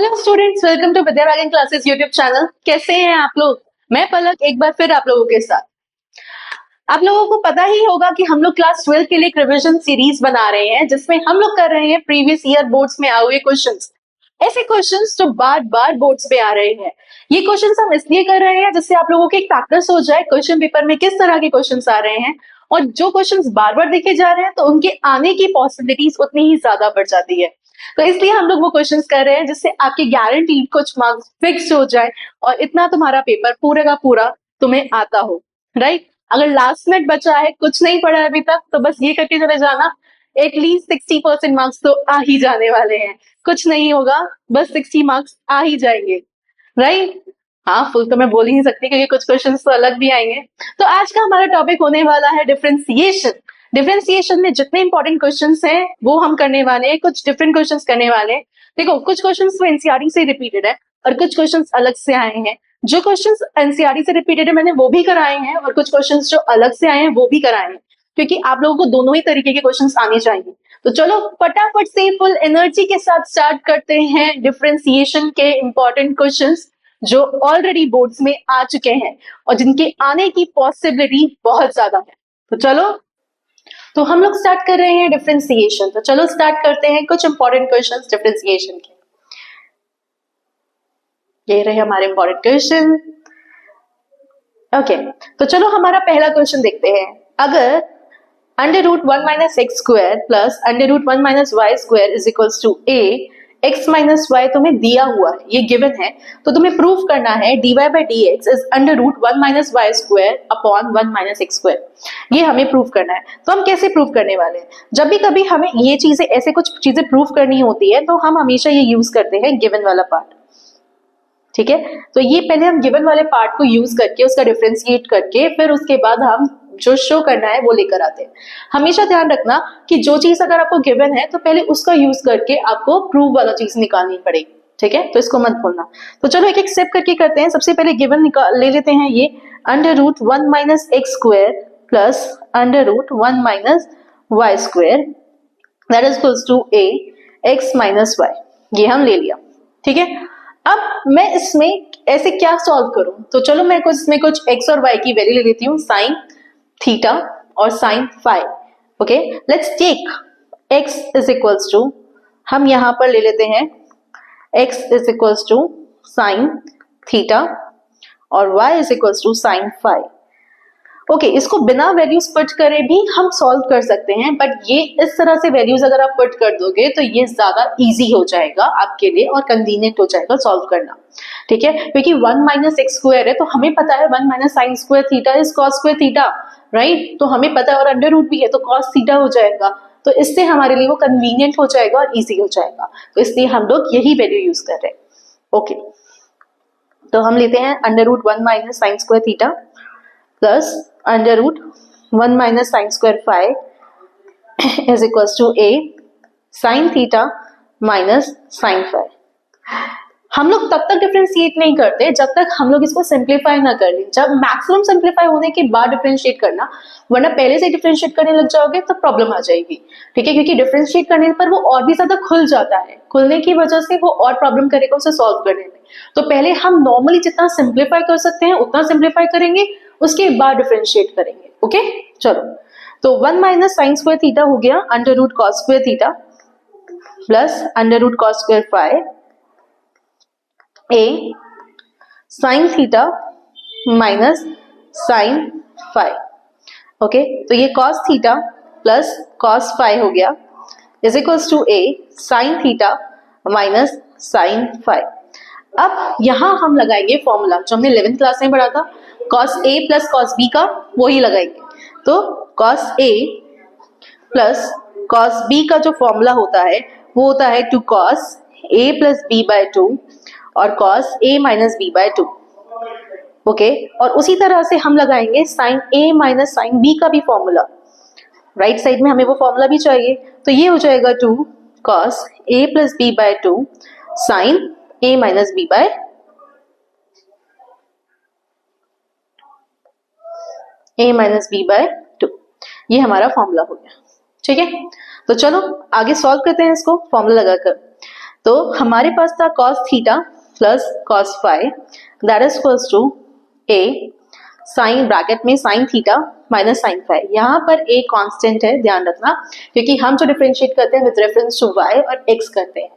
Hello students, welcome to Vidya wagon classes YouTube channel. कैसे हैं आप लोग? मैं पलक एक बार फिर आप लोगों के साथ। आप लोगों को पता ही होगा कि हम लोग क्लास 12 के लिए एक रिवीजन सीरीज बना रहे हैं, जिसमें हम लोग कर रहे हैं प्रीवियस ईयर बोर्ड्स में आए हुए क्वेश्चंस। ऐसे क्वेश्चंस जो बार बार बोर्ड्स पे आ रहे हैं। ये क्वेश्चंस हम इसलिए कर रहे हैं जिससे आप लोगों को एक प्रैक्टिस हो जाए क्वेश्चन पेपर में किस तरह के क्वेश्चंस आ रहे हैं, और जो क्वेश्चंस बार बार देखे जा रहे हैं तो उनके आने की पॉसिबिलिटीज उतनी ही ज्यादा बढ़ जाती है। तो इसलिए हम लोग वो क्वेश्चंस कर रहे हैं जिससे आपके गारंटी कुछ मार्क्स फिक्स हो जाए और इतना तुम्हारा पेपर पूरे का पूरा तुम्हें आता हो। राइट? अगर लास्ट मिनट बचा है, कुछ नहीं पढ़ा है अभी तक, तो बस ये करके चले जाना, एटलीस्ट 60% मार्क्स तो आ ही जाने वाले हैं। कुछ नहीं होगा, बस 60 मार्क्स आ ही जाएंगे। राइट? हाँ, फुल तो मैं बोल ही नहीं सकती क्योंकि कुछ क्वेश्चंस तो अलग भी आएंगे। तो आज का हमारा टॉपिक होने वाला है डिफरेंशिएशन। डिफरेंशिएशन में जितने इंपॉर्टेंट क्वेश्चंस हैं वो हम करने वाले हैं, कुछ डिफरेंट क्वेश्चंस करने वाले हैं। देखो, कुछ क्वेश्चंस तो एनसीईआरटी से रिपीटेड है और कुछ क्वेश्चंस अलग से आए हैं। जो क्वेश्चंस एनसीईआरटी से रिपीटेड है मैंने वो भी कराए हैं, और कुछ क्वेश्चंस जो अलग से आए हैं वो भी कराए हैं, क्योंकि आप लोगों को दोनों ही तरीके के क्वेश्चंस आने चाहिए। तो चलो फटाफट से फुल एनर्जी के साथ स्टार्ट करते हैं डिफरेंशिएशन के इंपॉर्टेंट क्वेश्चंस जो ऑलरेडी बोर्ड्स में आ चुके हैं और जिनके आने की पॉसिबिलिटी बहुत ज्यादा है। तो चलो, तो हम लोग स्टार्ट कर रहे हैं डिफरेंशिएशन। तो चलो स्टार्ट करते हैं कुछ इंपॉर्टेंट क्वेश्चंस डिफरेंशिएशन के। ये रहे हमारे इंपॉर्टेंट क्वेश्चन। ओके, तो चलो हमारा पहला क्वेश्चन देखते हैं। अगर under root 1 minus x square plus under root 1 minus y square is equals to a, x minus y तुम्हें दिया हुआ है, ये गिवन है, तो तुम्हें प्रूव करना है dy by d x is under root 1 minus y square upon 1 minus x square. ये हमें प्रूव करना है। तो हम कैसे प्रूव करने वाले हैं? जब भी कभी हमें ये चीजें, ऐसे कुछ चीजें प्रूव करनी होती है तो हम हमेशा ये यूज करते हैं गिवन वाला पार्ट। ठीक है, तो ये पहले हम गिवन वाले पार्ट को यूज करके उसका डिफरेंशिएट करके फिर उसके बाद हम जो शो करना है वो लेकर आते हैं। हमेशा ध्यान रखना कि जो चीज अगर आपको गिवन है तो पहले उसका यूज करके आपको प्रूव वाला चीज निकालनी पड़ेगी। ठीक है, तो इसको मत भूलना। तो चलो एक एक स्टेप करके करते हैं। सबसे पहले गिवन ले लेते हैं, ये under root 1 minus x square plus under root 1 minus y square that is equals to a x minus y. ये हम ले लिया। ठीक है, अब मैं इसमें ऐसे क्या सॉल्व करूं? तो चलो मैं इसमें कुछ x और y की वैल्यू ले लेती हूँ, साइन थीटा और sine phi. Okay, let's take x is equals to, हम यहां पर ले लेते हैं x is equals to sine theta और y is equals to sine phi. Okay, इसको बिना वैल्यूज पुट करे भी हम सॉल्व कर सकते हैं, बट ये इस तरह से वैल्यूज अगर आप पुट कर दोगे तो ये ज्यादा इजी हो जाएगा आपके लिए और कन्वीनियंट हो जाएगा सॉल्व करना। ठीक है, क्योंकि 1 माइनस एक्स स्क्वायर है तो हमें पता है 1 minus sine square theta is cos square theta. Right, तो हमें पता है, और अंडर रूट भी है तो कॉस थीटा हो जाएगा। तो इससे हमारे लिए वो कन्वीनियंट हो जाएगा और ईजी हो जाएगा, तो इसलिए हम लोग यही वैल्यू यूज कर रहे हैं। ओके, तो हम लेते हैं under root 1 minus sine square theta plus under root 1 minus sine square phi is equals to a sine theta minus sine phi. हम लोग तब तक डिफरेंशिएट नहीं करते जब तक हम लोग इसको सिंप्लीफाई ना कर लें। जब मैक्सिमम सिंप्लीफाई होने के बाद डिफरेंशिएट करना, वरना पहले से डिफरेंशिएट करने लग जाओगे तो प्रॉब्लम आ जाएगी। ठीक है, क्योंकि डिफरेंशिएट करने पर वो और भी ज्यादा खुल जाता है, खुलने की वजह से वो और प्रॉब्लम करेगा उसे सॉल्व करने में। तो पहले हम नॉर्मली जितना सिंप्लीफाई कर सकते हैं उतना सिंप्लीफाई करेंगे, उसके बाद डिफरेंशिएट करेंगे। ओके, चलो, तो 1 माइनस साइन स्क्वायर थीटा हो गया under root cos square theta plus under root cos square phi a sine theta minus sine phi. Okay, तो ये cos theta plus cos phi हो गया is equals to a sine theta minus sine phi. अब यहां हम लगाएंगे formula जो हमने 11th क्लास में पढ़ा था, cos a plus cos b का, वही लगाएंगे। तो cos a plus cos b का जो फॉर्मूला होता है वो होता है two cos a plus b by 2 और cos a minus b by 2। Okay, और उसी तरह से हम लगाएंगे sine a minus sine b का भी फॉर्मूला। राइट साइड में हमें वो फॉर्मूला भी चाहिए, तो ये हो जाएगा two cos a plus b by 2 sine a minus b by a minus b by 2। ये हमारा फॉर्मूला हो गया। ठीक है, तो चलो आगे सॉल्व करते हैं इसको फॉर्मूला लगाकर। तो हमारे पास था cos theta plus cos phi that is equals to a sine bracket में sine theta minus sine phi. यहाँ पर a कांस्टेंट है, ध्यान रखना, क्योंकि हम जो डिफरेंशिएट करते हैं विद रेफरेंस टू y और x करते हैं।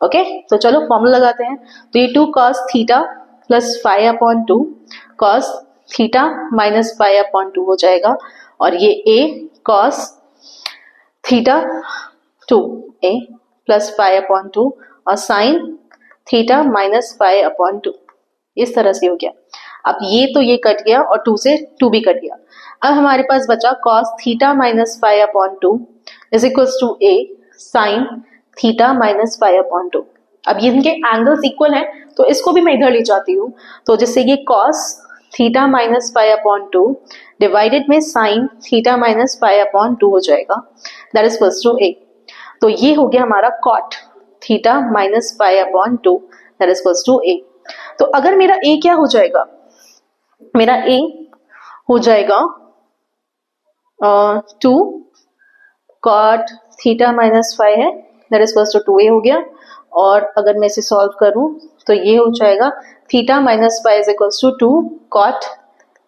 ओके, तो चलो फॉर्मूला लगाते हैं। तो ये 2 cos theta plus phi upon 2 cos theta minus phi upon 2 हो जाएगा, और ये a cos theta 2a plus phi upon 2 और sine theta minus phi upon 2, इस तरह से हो गया। अब ये कट गया और 2 से 2 भी कट गया। अब हमारे पास बचा cos theta minus phi upon 2 is equals to a sine theta minus phi upon 2। अब ये इनके एंगल्स इक्वल हैं, तो इसको भी मैं इधर ले जाती हूँ, तो जिससे ये cos theta minus phi upon 2 divided में sine theta minus phi upon 2 हो जाएगा, that is equals to a। तो ये हो गया हमारा cot theta minus phi upon 2 that is equals to a। तो अगर मेरा a क्या हो जाएगा, मेरा a हो जाएगा 2 cot थीटा माइनस फाई है, that is equals to 2a हो गया। और अगर मैं इसे सॉल्व करूं तो ये हो जाएगा theta minus phi is equals to 2 cot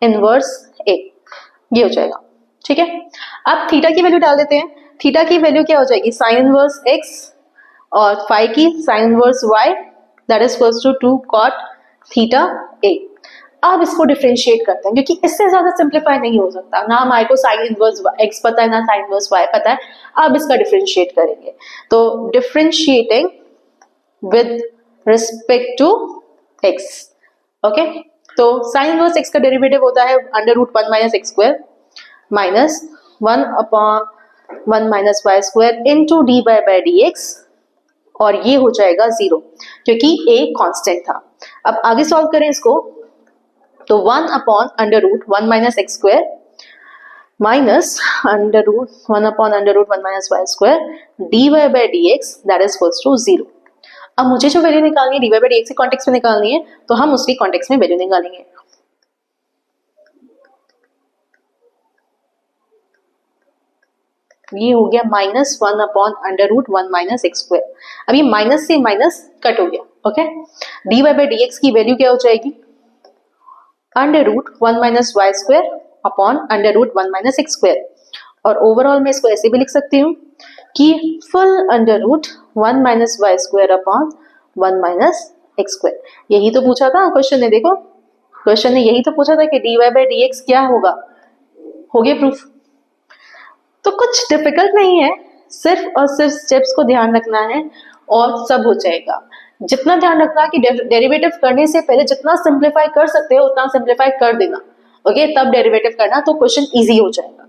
inverse a, ये हो जाएगा। ठीक है, अब थीटा की वैल्यू डाल देते हैं। थीटा की वैल्यू क्या हो जाएगी, साइन इनवर्स x और फाई की sine inverse y that is equals to 2 cot theta a। अब इसको डिफरेंशिएट करते हैं, क्योंकि इससे ज्यादा सिंप्लीफाई नहीं हो सकता, ना हमारे को साइन इनवर्स x पता है ना साइन इनवर्स y पता है। अब इसका डिफरेंशिएट करेंगे, तो differentiating with respect to x। Okay, तो साइन इनवर्स x का डेरिवेटिव होता है under root 1 minus x square minus 1 upon 1 minus y square into d by d x, और ये हो जाएगा 0 क्योंकि a कांस्टेंट था। अब आगे सॉल्व करें इसको, तो 1 upon under root 1 minus x square minus under root 1 upon under root 1 minus y square d y by d x that is equals to 0। अब मुझे जो वैल्यू निकालनी है d y by d x के context में निकालनी है, तो हम उसके कॉन्टेक्स्ट में वैल्यू निकालेंगे। ये हो गया minus 1 upon under root 1 minus x square. अब ये माइनस से माइनस कट हो गया। Okay, d y by d x की वैल्यू क्या हो जाएगी, under root 1 minus y square upon under root 1 minus x square. और ओवरऑल मैं इसको ऐसे भी लिख सकती हूँ कि full under root 1 minus y square upon 1 minus x square. यही तो पूछा था क्वेश्चन ने, देखो क्वेश्चन ने यही तो पूछा था कि d y by d x क्या होगा, हो गया प्रूफ। तो कुछ डिफिकल्ट नहीं है, सिर्फ और सिर्फ स्टेप्स को ध्यान रखना है और सब हो जाएगा। जितना ध्यान रखना कि डेरिवेटिव करने से पहले जितना सिंप्लीफाई कर सकते हो उतना सिंप्लीफाई कर देना। ओके, तब डेरिवेटिव करना तो क्वेश्चन इजी हो जाएगा।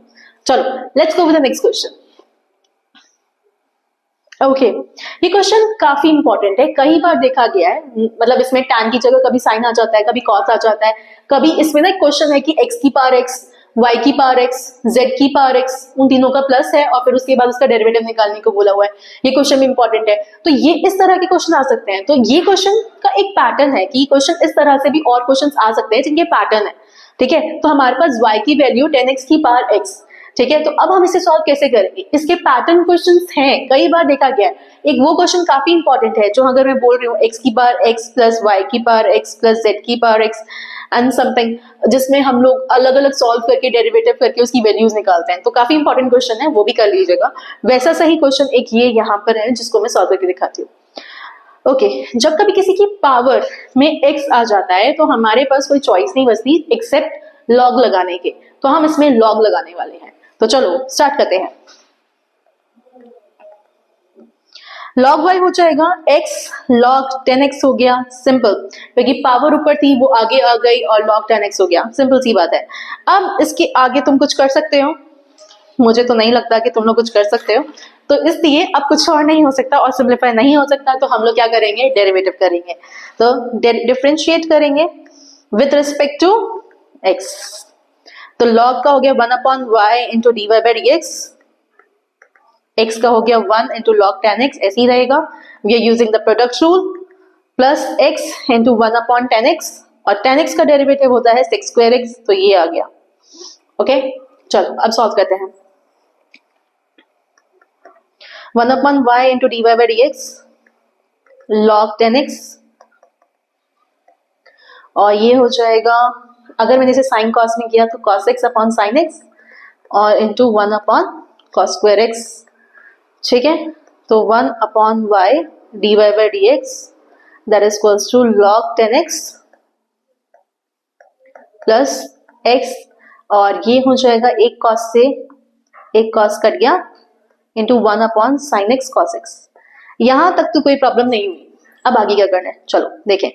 चलो let's go with the next question. Okay, ये क्वेश्चन काफी इंपॉर्टेंट है, कई बार देखा गया है, मतलब इसमें tan की जगह कभी साइन आ जाता है, कभी cos आ जाता है, कभी इसमें ना क्वेश्चन है कि x की पावर x, y की पावर x, z की पावर x, उन तीनों का प्लस है और फिर उसके बाद उसका डेरिवेटिव निकालने को बोला हुआ है। ये क्वेश्चन भी इंपॉर्टेंट है, तो ये इस तरह के क्वेश्चन आ सकते हैं। तो ये क्वेश्चन का एक पैटर्न है कि क्वेश्चन इस तरह से भी और क्वेश्चन आ सकते हैं जिनके पैटर्न है। ठीक है, तो हमारे पास y की वैल्यू 10x की पावर x, ठीक है, तो अब हम इसे सॉल्व कैसे करेंगे, इसके पैटर्न क्वेश्चंस हैं, कई बार देखा गया है। एक वो क्वेश्चन काफी इंपॉर्टेंट है जो अगर मैं बोल रही हूँ x की पावर x प्लस y की पावर x प्लस z की पावर x एंड समथिंग, जिसमें हम लोग अलग अलग सॉल्व करके डेरिवेटिव करके उसकी वैल्यूज निकालते हैं, तो काफी इंपॉर्टेंट क्वेश्चन है, वो भी कर लीजिएगा। वैसा सही क्वेश्चन एक ये यहाँ पर है जिसको मैं सॉल्व करके दिखाती हूँ। ओके, जब कभी किसी की पावर में x आ जाता है तो हमारे पास कोई चॉइस नहीं बचती एक्सेप्ट लॉग लगाने के, तो हम इसमें लॉग लगाने वाले हैं। तो चलो स्टार्ट करते हैं। log y हो जाएगा x log 10x हो गया, सिंपल, क्योंकि पावर ऊपर थी वो आगे आ गई और log 10x हो गया, सिंपल सी बात है। अब इसके आगे तुम कुछ कर सकते हो, मुझे तो नहीं लगता कि तुम लोग कुछ कर सकते हो, तो इसलिए अब कुछ और नहीं हो सकता और सिंप्लीफाई नहीं हो सकता, तो हम लोग क्या करेंगे, डेरिवेटिव करेंगे। तो डिफरेंशिएट करेंगे विथ रिस्पेक्ट टू x, तो log का हो गया 1 upon y into d y by d x, x का हो गया 1 इंटू लॉग 10x, ऐसे ही रहेगा। We are using the product rule, plus x into 1 upon 10x, और 10x का डेरिवेटिव होता है 6 स्क्वायर x, तो ये आ गया। ओके, चलो अब सॉल्व करते हैं। 1 upon y into d y by d x log 10x, और ये हो जाएगा, अगर मैंने इसे साइन कॉस में किया तो cos x upon sine x और into 1 upon cos square x, ठीक है। तो 1 upon y d y by d x that is equals to log 10x plus x, और ये हो जाएगा एक कॉस से एक कॉस कट गया into 1 upon sine x cos x. यहां तक तो कोई प्रॉब्लम नहीं हुई। अब आगे क्या करना है, चलो देखें।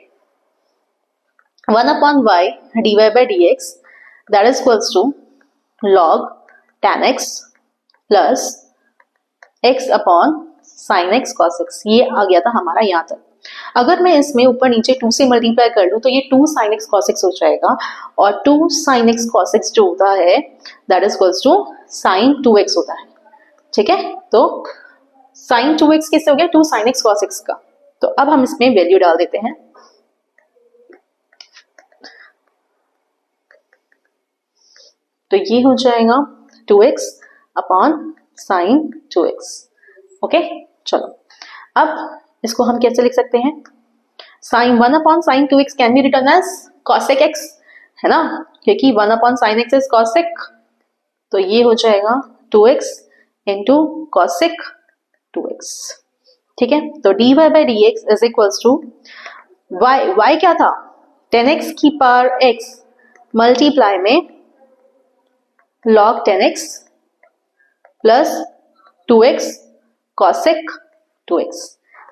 1 upon y d y by d x that is equals to log tan x plus x upon sine x cos x. ये आ गया था हमारा यहाँ तक। अगर मैं इसमें ऊपर नीचे 2 से मल्टीप्लाई कर लूं तो ये 2 sin x cos x हो जाएगा, और 2 sin x cos x जो होता है that is equals to sin 2x होता है, ठीक है। तो sin 2x किससे हो गया, 2 sin x cos x का। तो अब हम इसमें वैल्यू डाल देते हैं। तो ये हो जाएगा 2x upon sin 2x, okay. चलो अब इसको हम कैसे लिख सकते हैं, sine 1 upon sine 2x can be written as cosec x, है ना, क्योंकि 1 upon sine x is cosec। तो ये हो जाएगा 2x इंटू cosec 2x, ठीक है। तो dy by d x is equals to y क्या था, 10x की पावर x मल्टीप्लाई में log 10x plus 2x cosec 2x,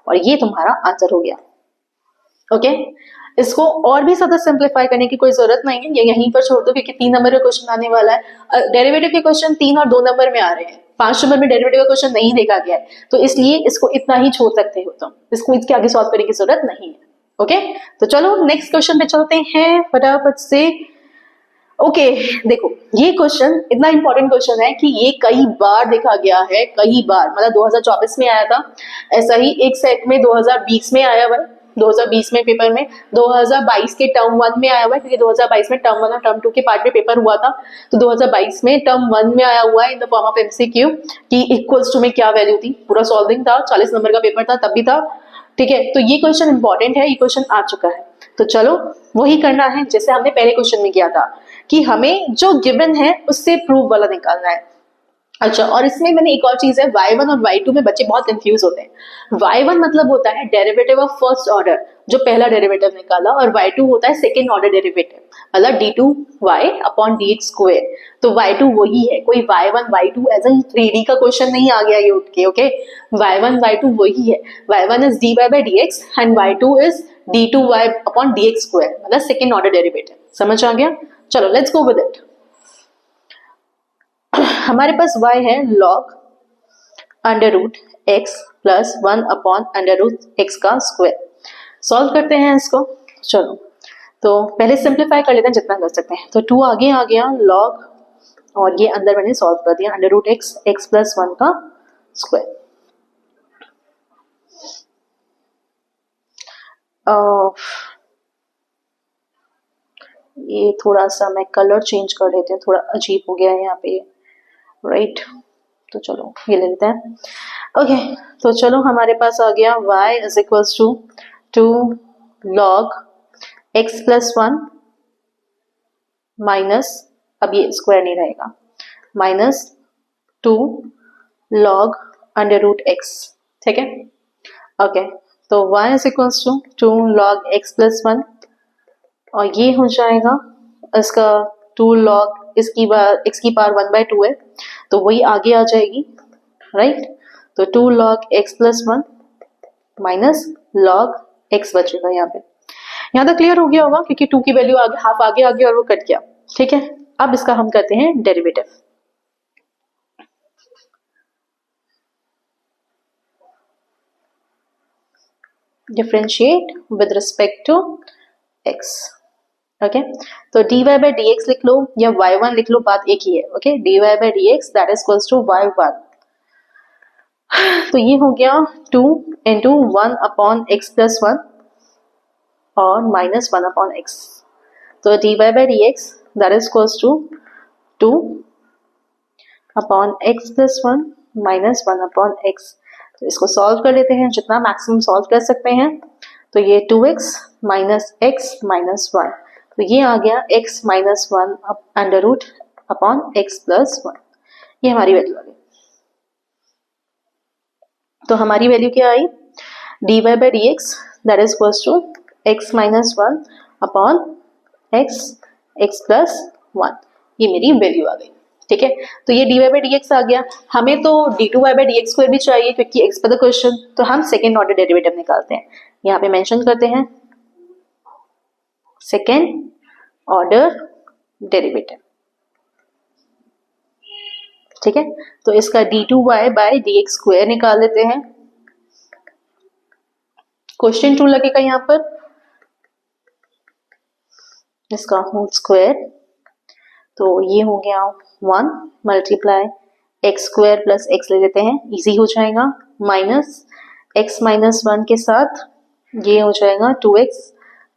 और ये तुम्हारा आंसर हो गया, ओके। इसको और भी ज्यादा सिंप्लीफाई करने की कोई जरूरत नहीं है, ये यहीं पर छोड़ दो, क्योंकि 3 नंबर का क्वेश्चन आने वाला है। डेरिवेटिव के क्वेश्चन 3 और 2 नंबर में आ रहे हैं, 5 नंबर में डेरिवेटिव का क्वेश्चन नहीं देखा गया है, तो इसलिए इसको इतना ही छोड़ सकते हो तुम, इसको इसके आगे सॉल्व करने की जरूरत नहीं है, ओके। तो चलो नेक्स्ट क्वेश्चन पे चलते हैं फटाफट से। ओके देखो ये क्वेश्चन इतना इंपॉर्टेंट क्वेश्चन है कि ये कई बार देखा गया है, कई बार, मतलब 2024 में आया था, ऐसा ही एक सेट में 2020 में आया हुआ है, 2020 में पेपर में, 2022 के टर्म 1 में आया हुआ है, क्योंकि 2022 में टर्म 1 और टर्म 2 के पार्ट में पेपर हुआ था, तो 2022 में टर्म 1 में आया हुआ है in the form of MCQ कि इक्वल्स टू में क्या वैल्यू थी, पूरा सॉल्विंग था, 40 नंबर का पेपर था तब भी था, ठीक है। तो ये क्वेश्चन इंपॉर्टेंट है, ये क्वेश्चन आ चुका है, तो चलो वही करना है जैसे हमने पहले क्वेश्चन में किया था कि हमें जो गिवन है उससे प्रूफ वाला निकालना है। अच्छा, और इसमें मैंने एक और चीज है, y1 और y2 में बच्चे बहुत कंफ्यूज होते हैं। y1 मतलब होता है डेरिवेटिव ऑफ फर्स्ट ऑर्डर, जो पहला डेरिवेटिव निकाला, और y2 होता है सेकंड ऑर्डर डेरिवेटिव, मतलब d2y अपॉन dx स्क्वायर। तो y2 वही है, कोई y1 y2 as an 3D का क्वेश्चन नहीं आ गया ये उठ के, ओके। y1 y2 वही है, y1 is dy by dx and y2 is d2y upon dx square, मतलब सेकंड ऑर्डर डेरिवेटिव। समझ आ गया, चलो लेट्स गो विद इट। हमारे पास y है log under root x plus 1 upon under root x का स्क्वायर। सॉल्व करते हैं इसको, चलो तो पहले सिंप्लीफाई कर लेते हैं जितना कर सकते हैं। तो 2 आगे आ गया log, और ये अंदर मैंने सॉल्व कर दिया अंडर रूट x प्लस 1 का स्क्वायर। ये थोड़ा सा मैं कलर चेंज कर लेती हूँ, थोड़ा अजीब हो गया है यहाँ पे, राइट। तो चलो ये ले लेते हैं, ओके। तो चलो हमारे पास आ गया y is equals to 2 log x plus 1 minus, अब ये स्क्वायर नहीं रहेगा, minus 2 log under root x, ठीक है, ओके। तो y is equals to 2 log x plus 1, और ये हो जाएगा इसका 2 log इसकी बार x की पावर 1 बाई 2 है, तो वही आगे आ जाएगी, राइट। तो 2 log x plus 1 minus log x बचेगा यहाँ पे। यहाँ तक क्लियर हो गया होगा, क्योंकि 2 की वैल्यू आगे हाफ आगे आ गया और वो कट गया, ठीक है। अब इसका हम करते हैं derivative. Differentiate with respect to x, okay. तो dy बाई dx लिख लो या y1 लिख लो, बात एक ही है, okay. dy by dx that is equals to y1, तो ये हो गया 2 इंटू 1 अपॉन x प्लस 1 और माइनस 1 अपॉन x। तो dy by dx that is equals to 2 upon x plus 1 minus 1 upon x। तो इसको सॉल्व कर लेते हैं, जितना मैक्सिमम सॉल्व कर सकते हैं। तो ये 2x माइनस एक्स माइनस 1, तो ये आ गया x minus 1 under root upon x plus 1, ये हमारी वैल्यू आ गई। तो हमारी वैल्यू क्या आई, dy by d x that is equals to x minus 1 upon x plus 1, ये मेरी वैल्यू आ गई। ठीक है, तो ये dy बाई डी एक्स आ गया। हमें तो d2y by d x square भी चाहिए क्योंकि x पर द क्वेश्चन, तो हम सेकेंड ऑर्डर डेरिवेटिव निकालते हैं, यहाँ पे मेंशन करते हैं सेकेंड ऑर्डर डेरिवेटिव। ठीक है, तो इसका d2y by d x square निकाल लेते हैं। क्वेश्चन 2 लगेगा यहाँ पर, इसका होल स्क्वायर, तो ये हो गया 1 multiply x square plus x ले लेते हैं, इजी हो जाएगा, माइनस एक्स माइनस 1 के साथ ये हो जाएगा 2x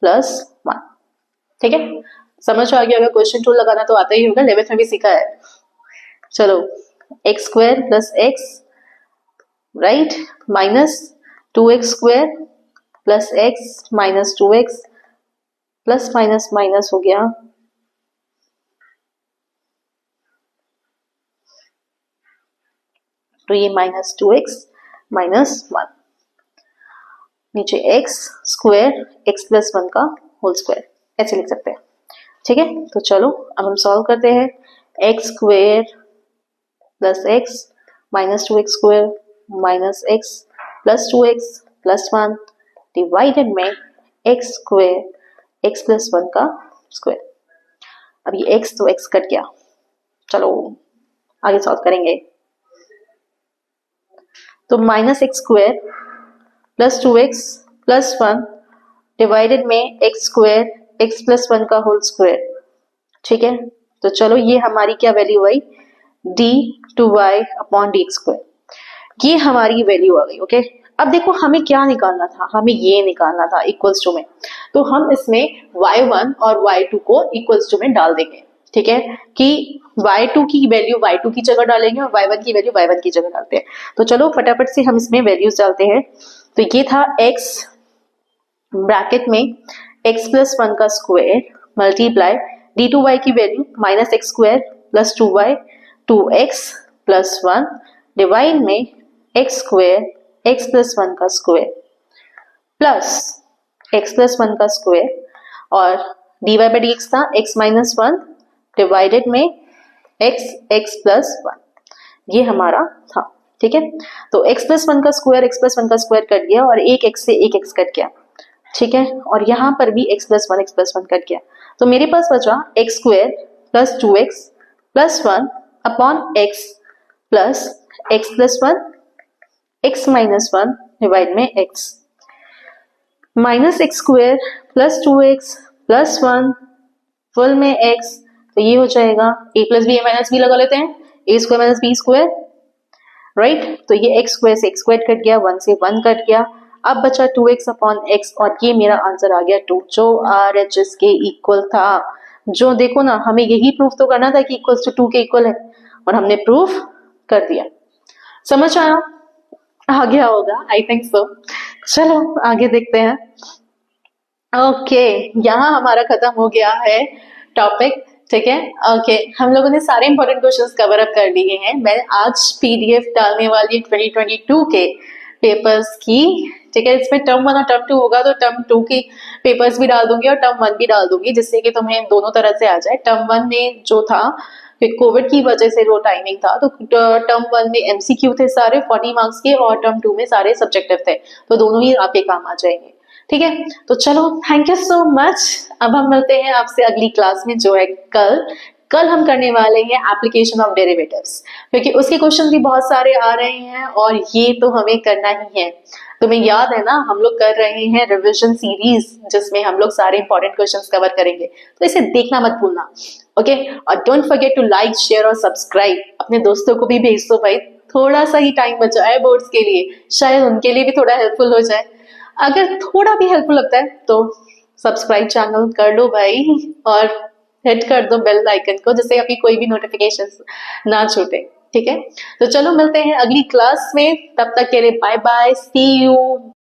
प्लस 1। ठीक है, समझ आ गया होगा, क्वेश्चन 2 लगाना तो आता ही होगा, 11th में भी सीखा है। चलो, x square plus x right minus 2x square plus x minus 2x plus minus minus हो गया, तो ये माइनस 2x माइनस 1, नीचे x स्क्वायर x प्लस 1 का होल स्क्वायर, ऐसे लिख सकते हैं। ठीक है, तो चलो अब हम सॉल्व करते हैं। x square plus x minus 2x square minus x plus 2x plus 1 divided में x स्क्वायर x प्लस 1 का स्क्वायर। अब ये x तो x कट गया, चलो आगे सॉल्व करेंगे। तो minus x square plus 2x plus 1 divided में x स्क्वायर x प्लस 1 का होल स्क्वायर। ठीक है, तो चलो ये हमारी क्या वैल्यू आई, d2y upon D x square, ये हमारी वैल्यू आ गई। ओके, अब देखो हमें क्या निकालना था, हमें ये निकालना था इक्वल्स टू में, तो हम इसमें y1 और y2 को इक्वल्स टू में डाल देंगे। ठीक है, कि y2 की वैल्यू y2 की जगह डालेंगे और y1 की वैल्यू y1 की जगह डालते हैं। तो चलो फटाफट से हम इसमें वैल्यूज डालते हैं। तो ये था x ब्रैकेट में x प्लस 1 का स्क्वायर मल्टीप्लाई d2y की value minus x square plus 2y 2x plus 1 divide में x स्क्वायर x प्लस 1 का स्क्वायर प्लस x प्लस 1 का स्क्वायर और dy बाई डी एक्स था x माइनस 1 डिवाइडेड में x plus 1, ये हमारा था। ठीक है, तो x प्लस 1 का स्क्वायर x प्लस 1 का स्क्वायर कट गया और एक x से एक x कट गया। ठीक है, और यहाँ पर भी x प्लस 1 कट गया, तो मेरे पास बचा x square plus 2x plus 1 upon x plus x plus 1 x minus 1 divide में x minus x square plus 2x plus 1 full में x, तो ये हो जाएगा a plus b, a minus b लगा लेते हैं, a square minus b square right. तो ये x स्क्वायर से x स्क्वायर कट गया, 1 से 1 कट गया, अब बचा 2x अपॉन x और ये मेरा आंसर आ गया 2, जो RHS के इक्वल था। जो देखो ना, हमें यही प्रूफ तो करना था कि इक्वल्स टू 2 के इक्वल है और हमने प्रूफ कर दिया। समझ आया, आ गया होगा, आई थिंक सो। चलो आगे देखते हैं। ओके, यहाँ हमारा खत्म हो गया है टॉपिक। ठीक है, ओके, हम लोगों ने सारे इंपॉर्टेंट क्वेश्चंस कवर अप कर लिए हैं। मैं आज PDF डालने वाली 2022 के पेपर्स की। ठीक है, इसमें टर्म 1 और टर्म 2 होगा, तो टर्म 2 की पेपर्स भी डाल दूंगी और टर्म 1 भी डाल दूंगी, जिससे कि तुम्हें दोनों तरह से आ जाए। टर्म 1 में जो था, फिर कोविड की वजह से जो टाइमिंग था, तो टर्म 1 में MCQ थे सारे 40 मार्क्स के और टर्म 2 में सारे सब्जेक्टिव थे, तो दोनों ही आपके काम आ जाएंगे। ठीक है, तो चलो थैंक यू सो मच। अब हम मिलते हैं आपसे अगली क्लास में, जो है कल हम करने वाले हैं एप्लीकेशन ऑफ डेरिवेटिव्स, क्योंकि उसके क्वेश्चन भी बहुत सारे आ रहे हैं और ये तो हमें करना ही है। तुम्हें याद है ना, हम लोग कर रहे हैं रिविजन सीरीज, जिसमें हम लोग सारे इंपॉर्टेंट क्वेश्चंस कवर करेंगे, तो इसे देखना मत भूलना। ओके, और don't forget to like, share और सब्सक्राइब। अपने दोस्तों को भी भेज दो भाई, थोड़ा सा ही टाइम बचा है बोर्ड्स के लिए, शायद उनके लिए भी थोड़ा हेल्पफुल हो जाए। अगर थोड़ा भी हेल्पफुल लगता है तो सब्सक्राइब चैनल कर लो भाई, और हिट कर दो बेल आइकन को, जिससे आपकी कोई भी नोटिफिकेशन ना छूटे। ठीक है, तो चलो मिलते हैं अगली क्लास में, तब तक के लिए बाय बाय, सी यू।